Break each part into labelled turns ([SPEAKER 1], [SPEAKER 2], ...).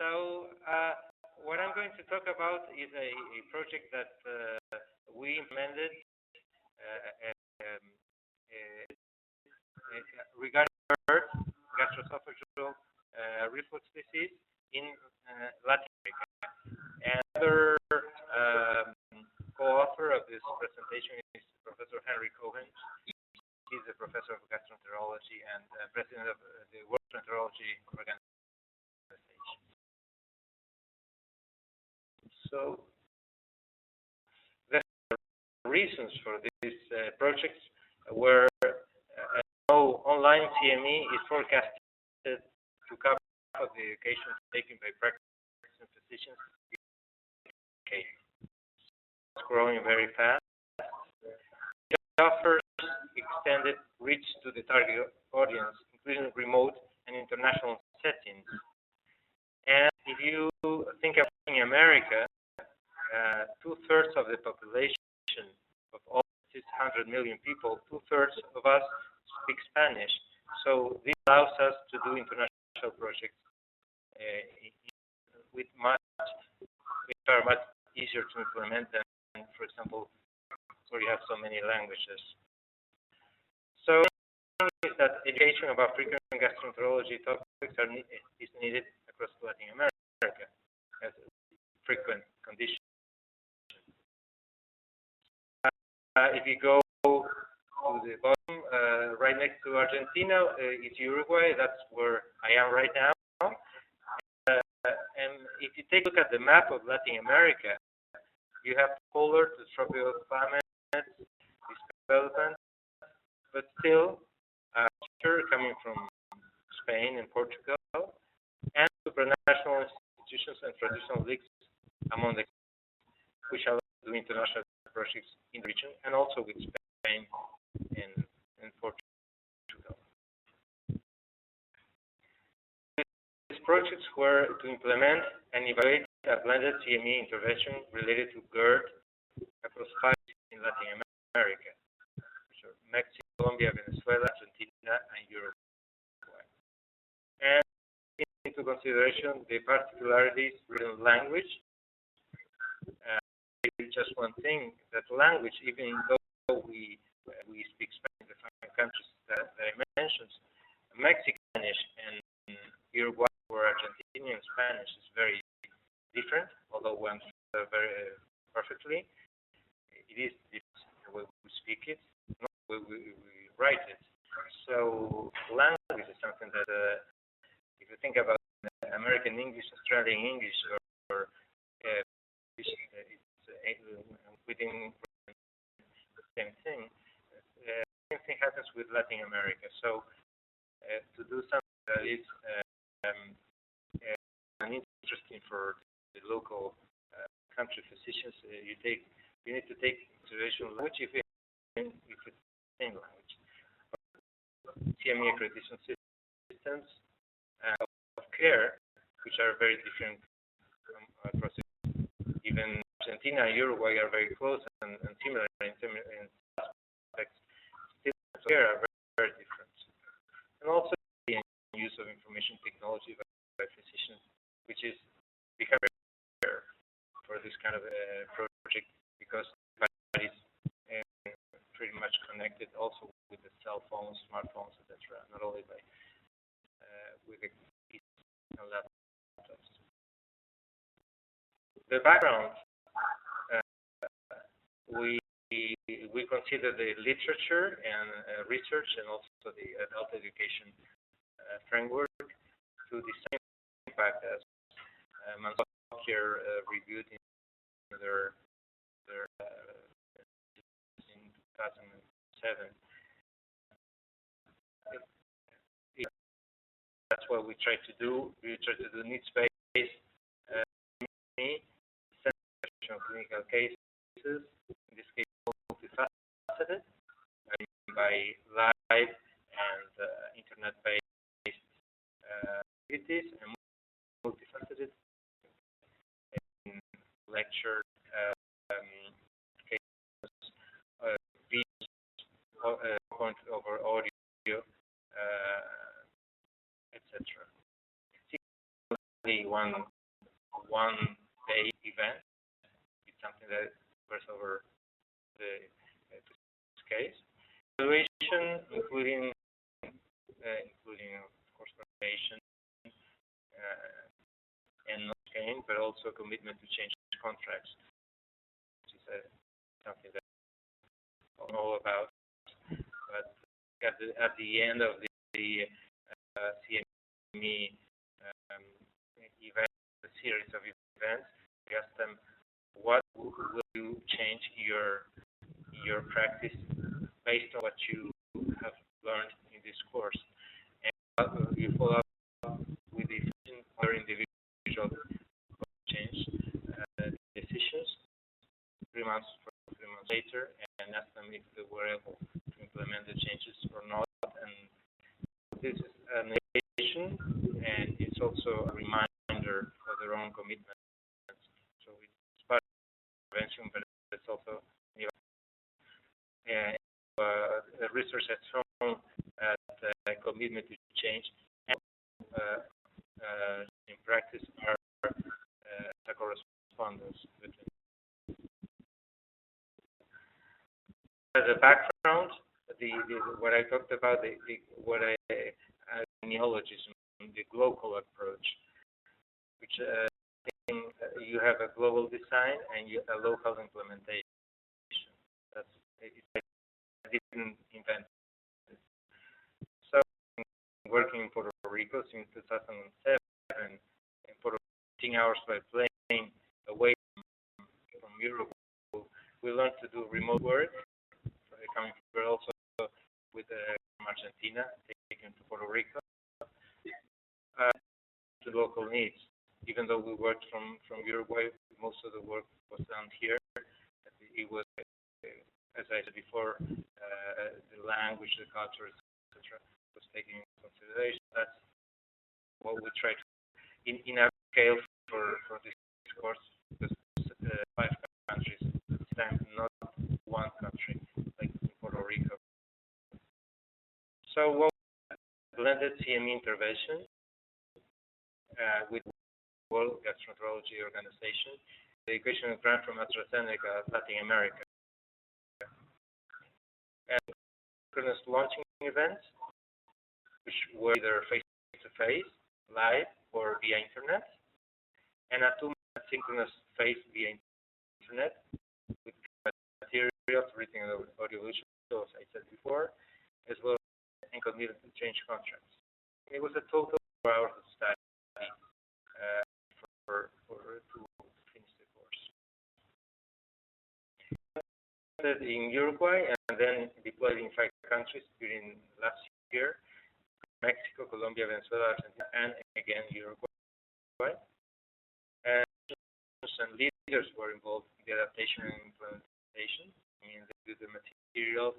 [SPEAKER 1] So what I'm going to talk about is a project that we implemented um, regarding GERD, gastroesophageal reflux disease in Latin America. And another co-author of this presentation is Professor Henry Cohen. He's a professor of gastroenterology and president of the World Gastroenterology Organization. So the reasons for these projects were online CME is forecasted to cover half of the education taken by practicing physicians. Okay, it's growing very fast. It offers extended reach to the target audience, including remote and international settings. And if you think of America, 2/3 of the population of all 600 million people, 2/3 of us speak Spanish. So this allows us to do international projects which are much easier to implement than, for example, where you have so many languages. So is that education about frequent gastroenterology topics is needed across Latin America as a frequent condition. If you go to the bottom, right next to Argentina is Uruguay. That's where I am right now. And if you take a look at the map of Latin America, you have polar to tropical climates, development, but still coming from Spain and Portugal, and supranational institutions and traditional leagues among the which allow to do international projects in the region and also with Spain and Portugal. These projects were to implement and evaluate a blended CME intervention related to GERD across 5 in Latin America, which are Mexico, Colombia, Venezuela, Argentina, and Uruguay. And into consideration the particularities written language. Just one thing, that language, even though we speak Spanish in the 5 countries that I mentioned, Mexican Spanish and Uruguay or Argentinian Spanish is very different, although one very perfectly. It is different the way we speak it, not the way we write it. So language is something that, if you think about American English, Australian English, or within the same thing. Same thing happens with Latin America. So to do something that is interesting for the local country physicians, you need to take consideration language if it's the same language. CME accreditation systems of care, which are very different across even Argentina and Uruguay are very close and similar in aspects. Still, care are very, very different. And also the use of information technology by physicians, which is becoming rare for this kind of project because everybody's pretty much connected also with the cell phones, smartphones, etc. Not only by with the laptops. The background. We consider the literature and research and also the adult education framework to the same impact as Mansour reviewed in their in 2007. That's what we try to do. We try to do needs-based clinical cases. In this case, multifaceted by live and internet-based activities, and multifaceted in lecture cases, videos, point over audio, etc. one day event. It's something that occurs over the case. Evaluation, including of course coordination and not gain, but also commitment to change contracts, which is something that I don't know about. But at the end of the CME event, a series of events, we ask them, what will you change your practice based on what you have learned in this course? And you follow up with the other individual change decisions 3 months later, and ask them if they were able to implement the changes or not. And this is an education, and it's also a reminder for their own commitments. So it's part of prevention, but it's also research has shown that commitment to change and in practice are a correspondence between. As a background, what I talked about, neologism, the global approach, which you have a global design and a local implementation. I didn't invent this. So, working in Puerto Rico since 2007, in Puerto Rico, hours by plane away from Europe, we learned to do remote work. Coming from also with from Argentina, taken to Puerto Rico, to local needs. Even though we worked from Uruguay, most of the work was done here. It was, as I said before, the language, the culture, etc., was taken into consideration. That's what we try to, in our scale for this course, because 5 countries this time, not one country, like in Puerto Rico. So, what blended CME intervention with World Gastroenterology Organization, the educational grant from AstraZeneca, Latin America. And synchronous launching events, which were either face-to-face, live, or via internet, and a 2-month synchronous phase via internet with materials, written and audiovisual, as I said before, as well as committed to change contracts. It was a total of 4 hours of study to finish the course. In Uruguay and then deployed in 5 countries during last year: Mexico, Colombia, Venezuela, Argentina, and again Uruguay. And leaders were involved in the adaptation and implementation. I mean, they did the materials,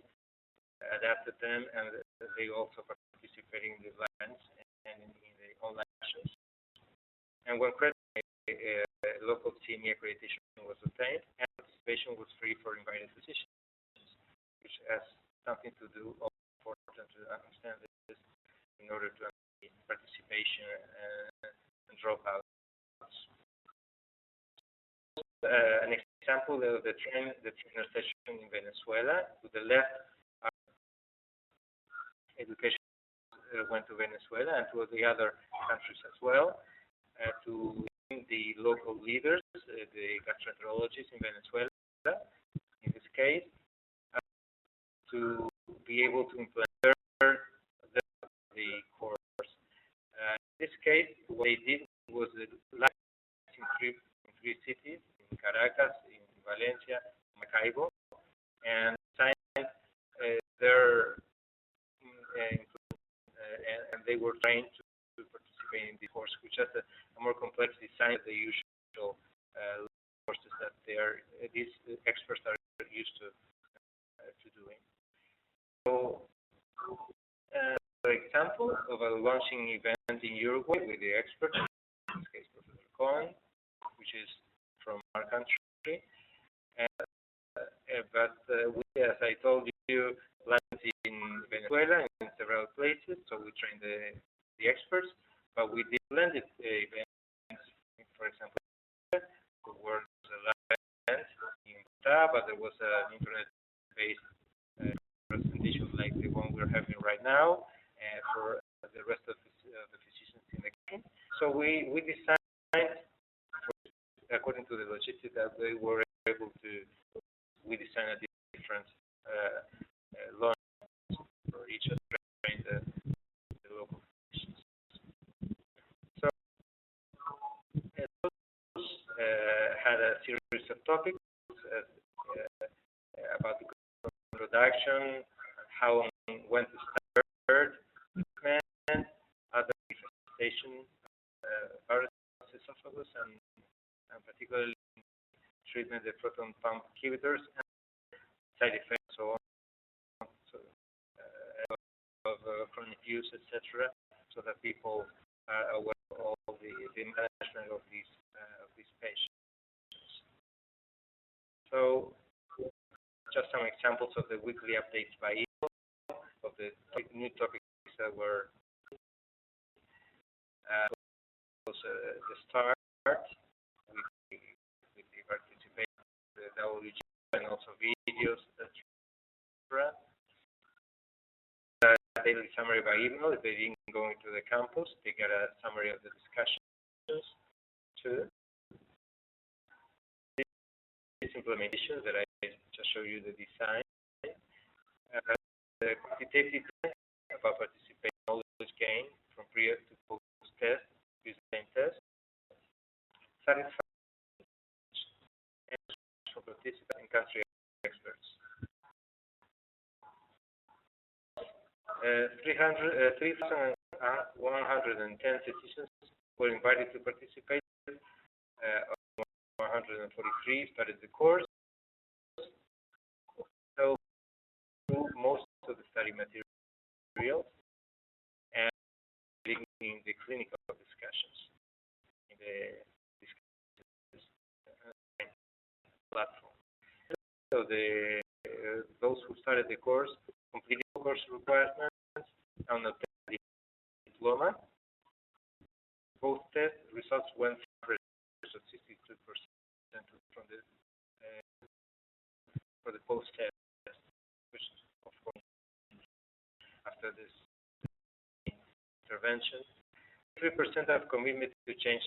[SPEAKER 1] adapted them, and they also participated in the labs and in the online sessions. And when local CME accreditation was obtained, and participation was free for invited physicians, which has something to do, also important to understand this, in order to understand participation and dropouts. An example of the trainer session in Venezuela. To the left, education went to Venezuela and to the other countries as well, to the local leaders, the gastroenterologists in Venezuela, in this case, to be able to implement the course. In this case, what they did was the last trip in 3 cities, in Caracas, in Valencia, Maracaibo, and signed and they were trained to participate in the course, which has a more complex design than the usual courses that these experts are used to doing. So, for example, of a launching event in Uruguay with the expert, in this case Professor Cohen, which is from our country. But we, as I told you, landed in Venezuela in several places, so we trained the experts, but we did blended events but there was an internet-based presentation like the one we're having right now for the rest of the physicians in the country. So we designed, according to the logistics that we were able to, we designed a different launch for each of the local physicians. So those had a series of topics about the introduction, how and when to start treatment, other manifestation, viruses, esophagus, and particularly treatment of proton pump inhibitors and side effects, so on, so, of chronic use, etc., so that people are aware of all the management of these patients. So, just some examples of the weekly updates by email of the new topics that were the start. We participate in the WG and also videos, etc. Daily summary by email. If they didn't go into the campus, they get a summary of the discussions too. This implementation that I just showed you the design. The quantitative about participating knowledge gain from pre to post test, use the same test. Satisfaction and from participants and country experts. 3,110 physicians were invited to participate. 143 started the course. So, most of the study materials and in the clinical discussions in the platform. So, those who started the course completed course requirements and obtained the diploma. Both test results went for 62% from the for the post test, which of course after this intervention, 3% have commitment to change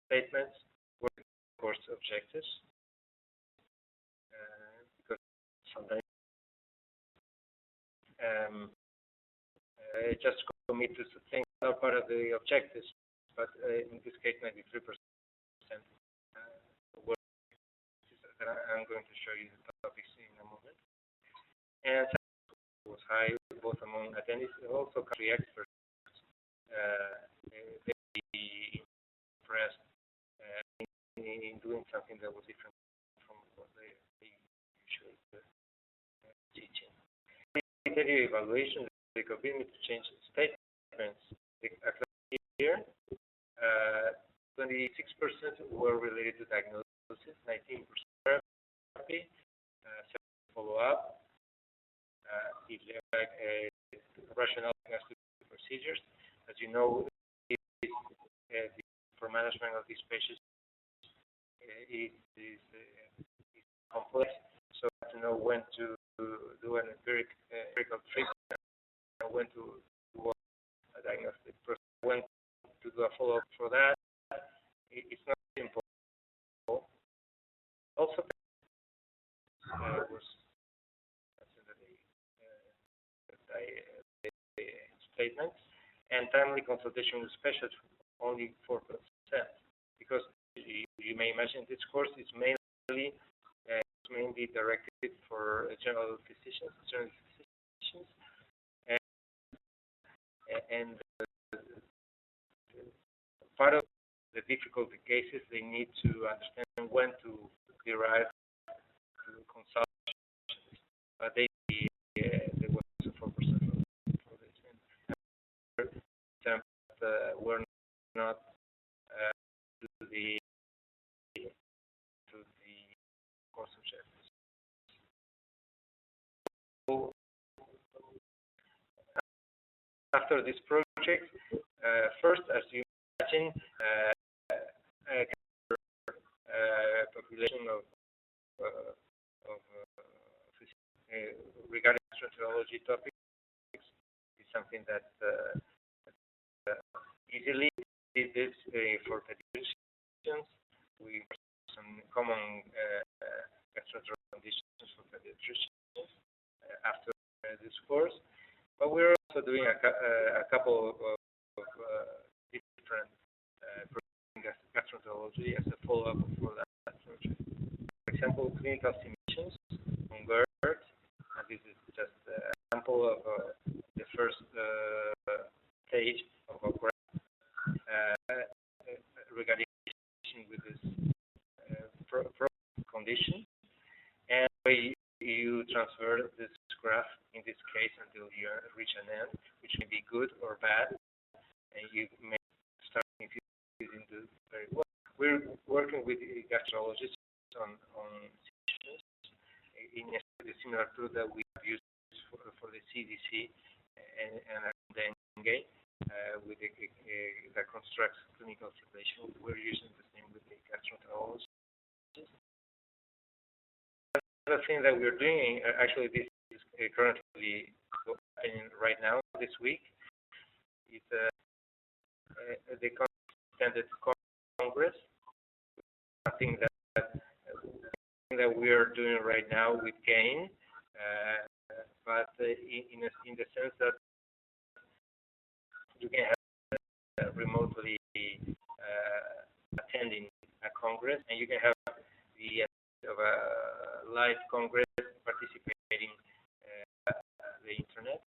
[SPEAKER 1] statements were course objectives because sometimes just commit to things that are part of the objectives, but in this case 93% were. I'm going to show you the topics in a moment. And was high both among attendees and also country experts. They impressed in doing something that was different from what they usually teaching. Qualitative evaluation, the commitment to change statements. Here, 26% were related to diagnosis, 19% therapy, follow-up, rational diagnostic procedures. As you know, for management of these patients is complex. So to know when to do an empirical treatment, and when to do a diagnostic process, when to do a follow-up for that, it's not simple. Also, was statements and timely consultation with specialists only 4%, because you may imagine this course is mainly directed for general physicians, and part of the difficult cases they need to understand when to derive to consult. But there was 4% for this, and were not to the course objectives. So, after this project, first, as you imagine, a population of regarding gastroenterology topics is something that easily did this for pediatricians. We have some common gastroenterology conditions for pediatricians after this course, but we're also doing a couple of different gastroenterology as a follow-up for that surgery. For example, clinical simulations on GERD. This is just an example of the first stage of a regarding with this condition, and you transfer this graph in this case until you reach an end, which may be good or bad, and you may start if you didn't do very well. We're working with gastroenterologists on situations in a similar tool that we have used for the CDC and dengue with that constructs clinical simulation. We're using the same with the gastroenterologists. Another thing that we're doing, actually this is currently happening right now, this week, is the extended Congress, something that we are doing right now with GAIN, but in the sense that you can have remotely attending a Congress, and you can have the of a live Congress participating the internet.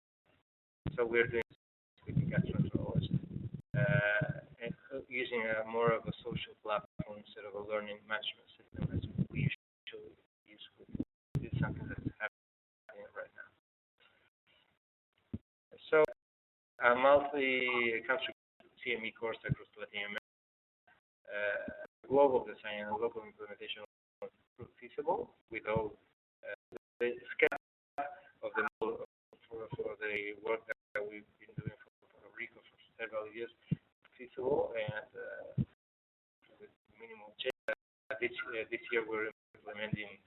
[SPEAKER 1] So we're doing this with the gastroenterologist and using more of a social platform instead of a learning management system as we usually use. This is something that's happening right now. So a multi-country CME course across Latin America, global design and local implementation feasible with all the scale of the model for the work that we've been doing for Puerto Rico for several years, feasible and with minimal change. This year we're implementing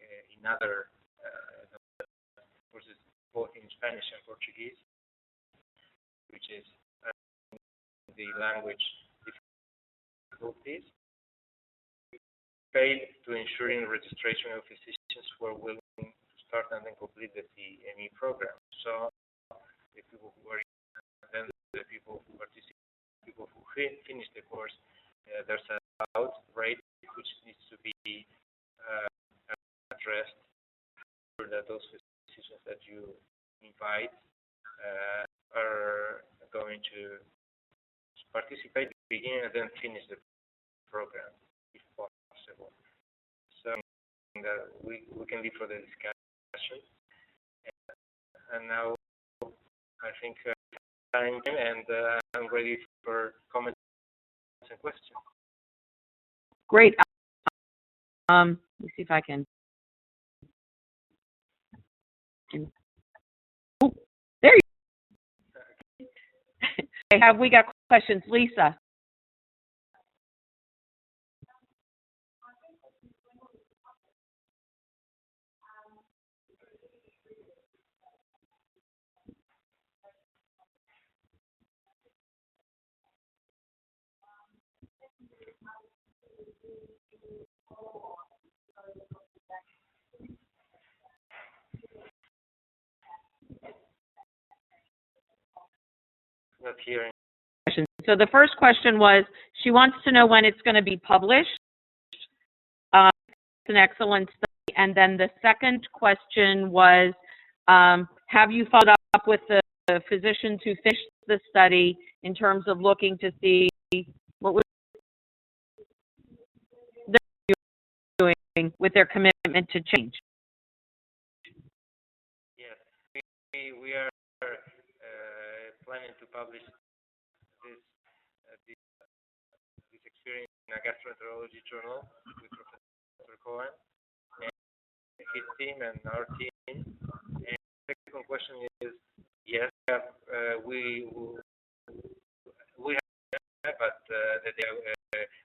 [SPEAKER 1] in other courses both in Spanish and Portuguese, which is the language difficulties. To ensuring registration of physicians who are willing to start and then complete the CME program. So the people who are then the people who participate, people who finish the course, there's a out rate which needs to be addressed, so that those physicians that you invite are going to participate, begin, and then finish the program if possible. So that we can leave for the discussion. And now I think time, and I'm ready for comments and questions.
[SPEAKER 2] Great. Let me see if I can. Oh, there you go. Have we got questions, Lisa?
[SPEAKER 1] Not hearing.
[SPEAKER 2] So the first question was, she wants to know when it's going to be published. It's an excellent study. And then the second question was, have you followed up with the physicians who finished the study in terms of looking to see what was they're doing with their commitment to change?
[SPEAKER 1] Yes, we are planning to publish this experience in a gastroenterology journal with Professor Cohen and his team and our team. And the second question is, yes, we have, but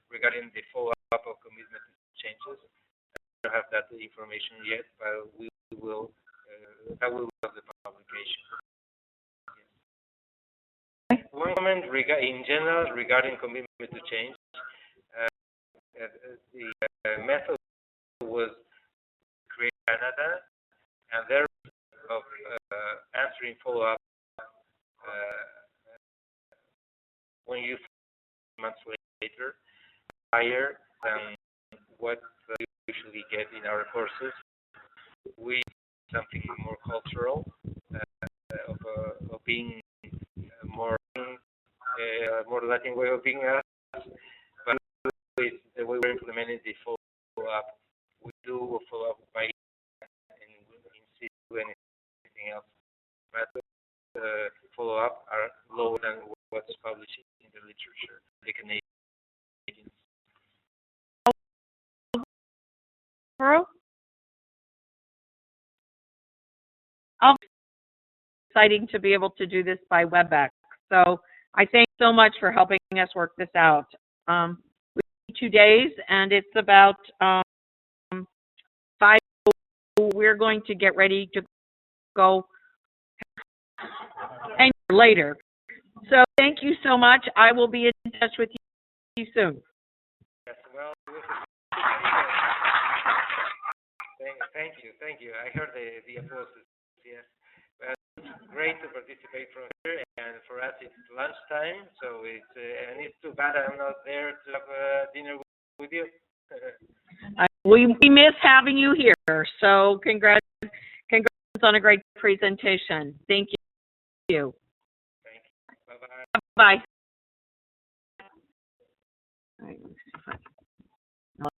[SPEAKER 1] regarding the follow-up of commitment changes, I don't have that information yet, but we will that will be the publication. One comment in general regarding commitment to change. The method was created in Canada, and there of answering follow-up when you months later higher than what you usually get in our courses. We something more cultural of being more Latin way of being us, but with the way we're implementing the follow-up, we do a follow-up by and in situ anything else. But follow-up are lower than what's published in the literature. The Canadians.
[SPEAKER 2] Exciting to be able to do this by WebEx. So I thank you so much for helping us work this out. We have 2 days, and it's about 5. We're going to get ready to go and later. So thank you so much. I will be in touch with you soon.
[SPEAKER 1] Yes, well, thank you. I heard the applause. Yes. Great to participate from here, and for us it's lunchtime, so it's and it's too bad I'm not there to have dinner with you.
[SPEAKER 2] We miss having you here, so congrats on a great presentation. Thank you.
[SPEAKER 1] Thank you. Bye-bye.
[SPEAKER 2] Bye.